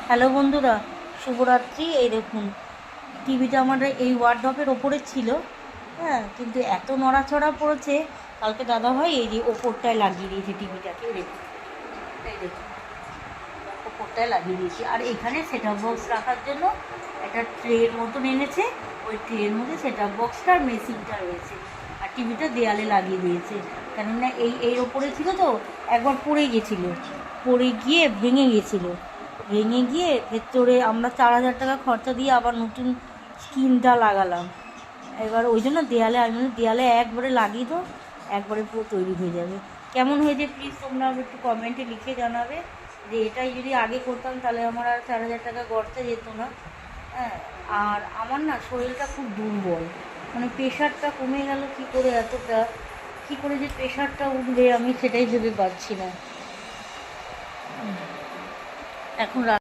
Hello বন্ধুরা, শুভরাত্রি। এই দেখুন, টিভিটা আমাদের এই ওয়ার্ডরোবের ওপরে ছিল। হ্যাঁ, কিন্তু এত নড়াচড়া পড়েছে। কালকে দাদাভাই এই যে ওপরটায় লাগিয়ে দিয়েছে টিভিটাকে। দেখুন, এই দেখুন, ওপরটায় লাগিয়ে দিয়েছি। আর এখানে সেট আপ বক্স রাখার জন্য একটা ট্রের মতন এনেছে। ওই ট্রের মধ্যে সেট আপ বক্সটার মেশিনটা রয়েছে। আর টিভিটা দেয়ালে লাগিয়ে দিয়েছে। কেননা এর ওপরে ছিল তো, একবার পড়ে গেছিলো, পড়ে গিয়ে ভেঙে গেছিলো। ভেঙে গিয়ে ভেতরে আমরা 4,000 টাকা খরচা দিয়ে আবার নতুন স্ক্রিনটা লাগালাম। এবার ওই জন্য দেয়ালে, আমি দেয়ালে একবারে লাগিয়ে দাও, একবারে পুরো তৈরি হয়ে যাবে। কেমন হয়েছে প্লিজ তোমরা একটু কমেন্টে লিখে জানাবে। যে এটাই যদি আগে করতাম তাহলে আমার আর 4,000 টাকা খরচা যেত না। হ্যাঁ, আর আমার না শরীরটা খুব দুর্বল, মানে প্রেশারটা কমে গেল কী করে, এতটা কী করে যে প্রেশারটা উঠবে আমি সেটাই ভেবে পাচ্ছি না এখন।